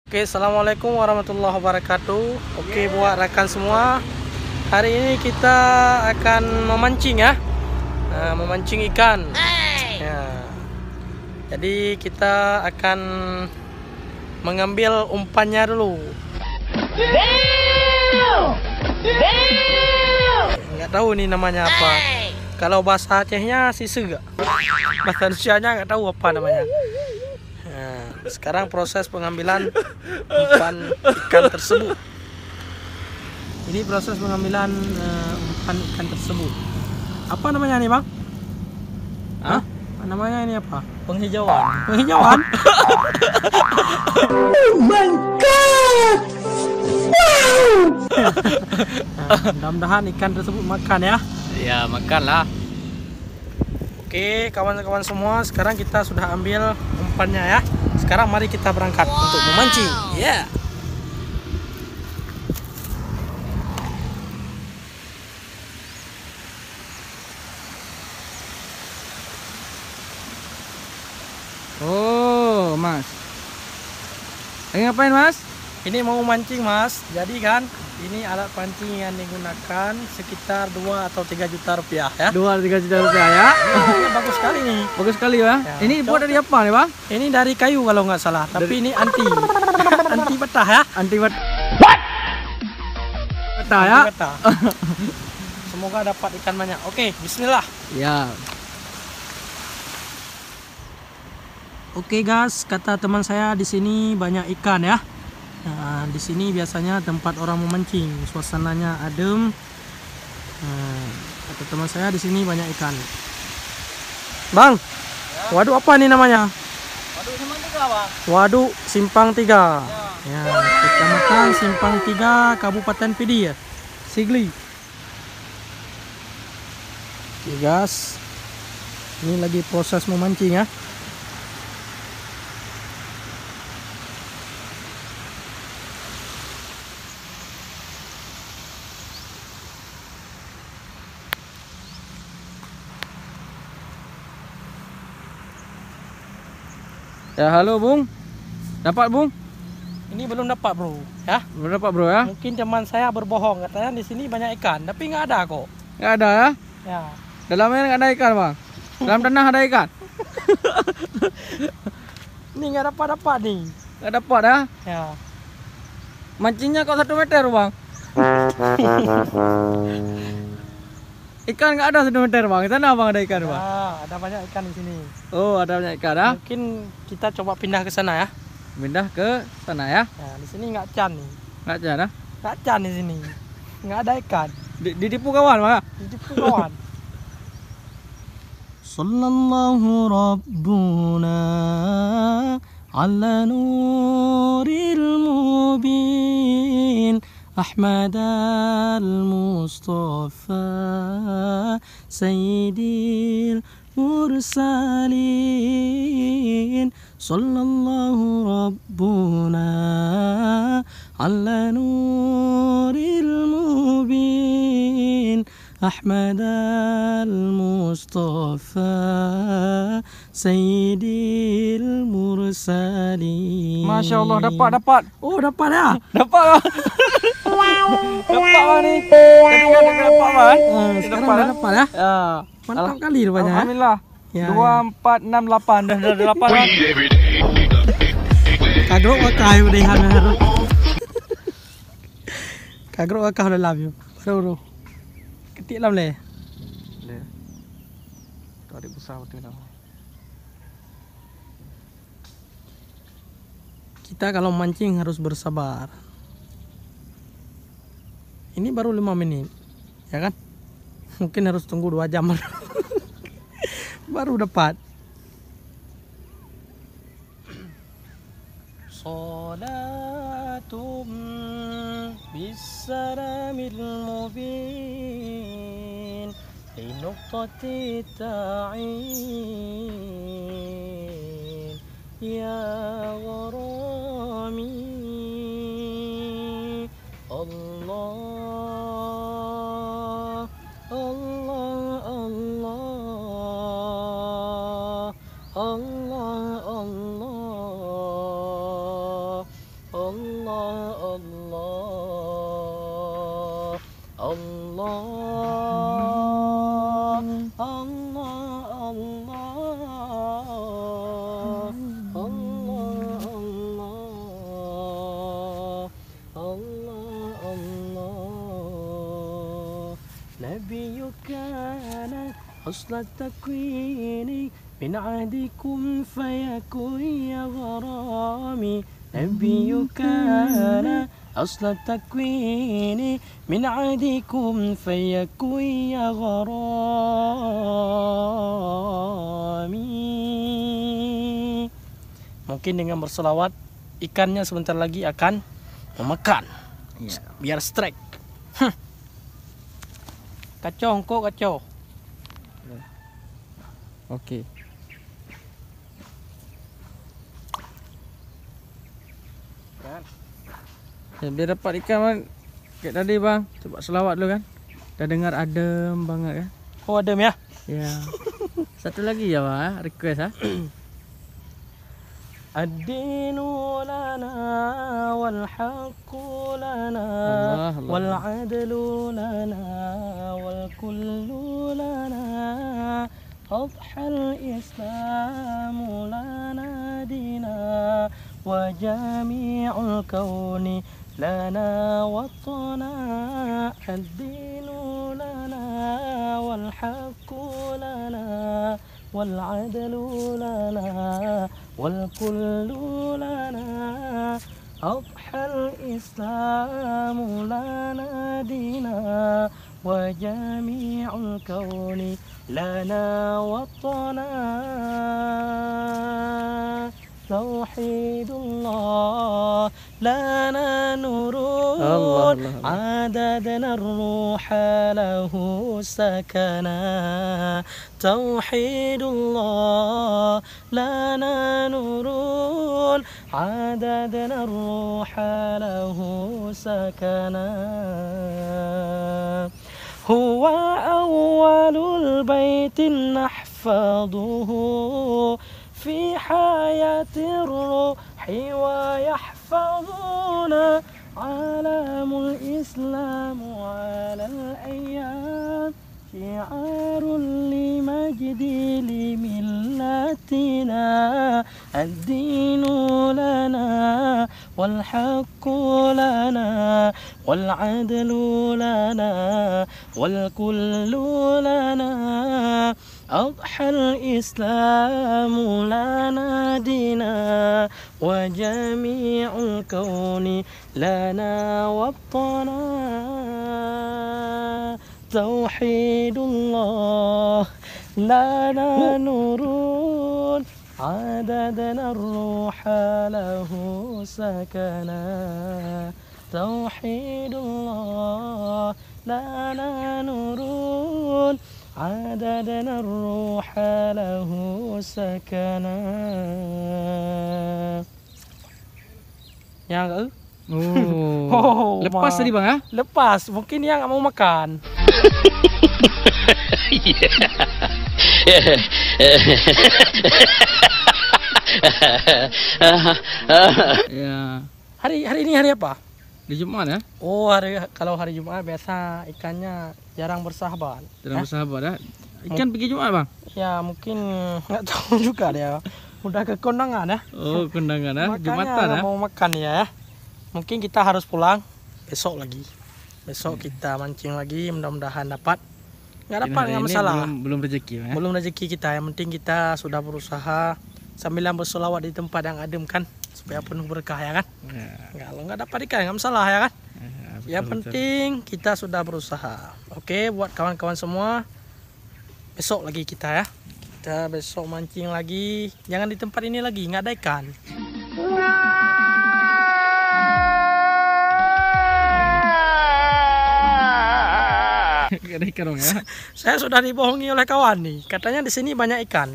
Oke, assalamualaikum warahmatullahi wabarakatuh. Oke, buat rekan semua, hari ini kita akan memancing ya, memancing ikan. Ya. Jadi kita akan mengambil umpannya dulu. Nggak tahu nih namanya apa. Kalau bahasa Acehnya sisega. Bahasa Indonesianya nggak tahu apa namanya. Nah, sekarang proses pengambilan umpan ikan tersebut. Ini proses pengambilan umpan ikan tersebut. Apa namanya nih, Bang? Hah? Namanya ini apa? Penghijauan. Penghijauan. Oh my god. Wow. Nah, mudah-mudahan ikan tersebut makan ya. Ya, makanlah. Oke, kawan-kawan semua, sekarang kita sudah ambil umpannya ya. Sekarang mari kita berangkat untuk memancing. Ya. Oh, Mas. Lagi ngapain, Mas? Ini mau mancing, Mas. Jadi kan, ini alat pancing yang digunakan sekitar 2 atau 3 juta rupiah ya. 2-3 juta rupiah ya. Ini bagus sekali nih. Bagus sekali, Bang. Ya, Ini buat dari apa nih, Bang? Ini dari kayu kalau nggak salah, tapi ini anti anti betah ya. Anti what? Betah ya. Anti betah. Semoga dapat ikan banyak. Oke, bismillah. Ya. Oke guys, kata teman saya di sini banyak ikan ya. Nah, di sini biasanya tempat orang memancing, suasananya adem. Nah, kata teman saya di sini banyak ikan. Bang, waduk apa nih namanya? Waduh, Simpang 3, Bang. Waduk Simpang 3. Ya, Kecamatan Simpang 3, Kabupaten Pidi ya. Sigli. Oke guys, ini lagi proses memancing ya. Ya, halo, Bung. Dapat, Bung? Ini belum dapat bro, ya. Belum dapat, Bro ya? Mungkin teman saya berbohong, katanya di sini banyak ikan, tapi nggak ada kok. Nggak ada ya? Ya, Dalam air nggak ada ikan, Bang. Dalam tanah ada ikan. ini nggak dapat nih. Nggak dapat ya? Ya, Mancingnya kok 1 meter, Bang. Ikan nggak ada 1 meter, Bang. Di sana, Bang, ada ikan, Bang. ada banyak ikan di sini. Oh, ada banyak ikan ya? Mungkin kita coba pindah ke sana ya. Pindah ke sana ya? Ya, di sini nggak can nih, Nggak ada. nggak can di sini, nggak ada ikan. Ditipu kawan, Bang. Itu kawan. Sallallahu Rabbuna ala nuril mubin Ahmad al-Mustafa Sayyidil Mursalin Sallallahu Rabbuna ala nuril mubin Ahmad al-Mustafa Sayyidil Mursalin. Masya Allah, dapat. Oh, dapat ya? Dapat, Bang. Dapat, Bang, nih. Tadi nggak dapat, Bang. Sekarang udah dapat ya? Ya. Mantap kali rupanya ya? Alhamdulillah. Ya, 2, 4, 6, 8. Dah 8, Bang. Kagro wakah udah haru. Kagro wakah udah lam yo. Baru. Ketik lam le. Tadi besar betul dah. Kita kalau mancing harus bersabar. Ini baru 5 menit. Ya kan? Mungkin harus tunggu 2 jam. Baru dapat. Salatum bisalamil mubin linuqtati ta'in ya gharami Allah Allah Allah Allah Allah Allah, Allah, Allah, Allah, Allah, Allah, Allah, Allah. نبيك أنا حسن التكوين من عهدكم فيكون يا غرامي. نبيك أنا أصل التكوين من عهدكم فيكون يا غرامي. Mungkin dengan berselawat ikannya sebentar lagi akan memakan. Ya. Biar strike. Kacau kok, kacau. Oke. Ya, biar dapat ikan bang. Kayak tadi bang, coba selawat dulu kan. Dah dengar adem banget kan. Oh, adem ya. Ya. Satu lagi ya bang, request ha. الدين لنا والحق لنا الله الله. والعدل لنا والكل لنا أضحى الإسلام لنا دينا وجميع الكون لنا وطنا. الدين لنا والحق لنا والعدل لنا والكل لنا أضحى الإسلام لنا دينا وجميع الكون لنا وطنا. توحيد الله لنا نور الله الله. عددنا الروح له سكنا. توحيد الله لنا نور عددنا الروح له سكنا. هو أول البيت نحفظه في حياة الروح ويحفظنا عالم الإسلام على الأيام شعار لمجد لملتنا. الدين لنا والحق لنا والعدل لنا والكل لنا أضحى الإسلام لنا دينا وجميع الكون لنا وطنا. توحيد الله لنا نور عددنا الروح له سكنا. توحيد الله لنا نور عددنا الروح له سكنا. Yang Oh. Lepas tadi bang ha? lepas, mungkin dia nggak mau makan. Ya. Hari ini hari apa? Di Jumat ya? Oh, kalau hari Jumat biasa ikannya jarang bersahabat. Dalam bersahabat ya. Ikan pergi Jumat bang? Ya mungkin nggak tahu juga dia. Udah ke kondangan ya. Oh kondangan ya. Makanya Jumatan ya. mau makan ya. Mungkin kita harus pulang besok lagi. Besok kita mancing lagi, mudah-mudahan dapat. Nggak dapat nggak masalah. Belum rezeki ya. Belum rezeki kita. Yang penting kita sudah berusaha sambil bersolawat di tempat yang adem kan, supaya penuh berkah ya kan. Ya. Kalau nggak dapat ikan nggak masalah ya kan. Betul, Yang penting kita sudah berusaha. Oke, buat kawan-kawan semua, besok lagi kita ya. Kita besok mancing lagi. Jangan di tempat ini lagi, nggak ada ikan. Gak ada ikan dong ya. Saya sudah dibohongi oleh kawan nih. Katanya di sini banyak ikan.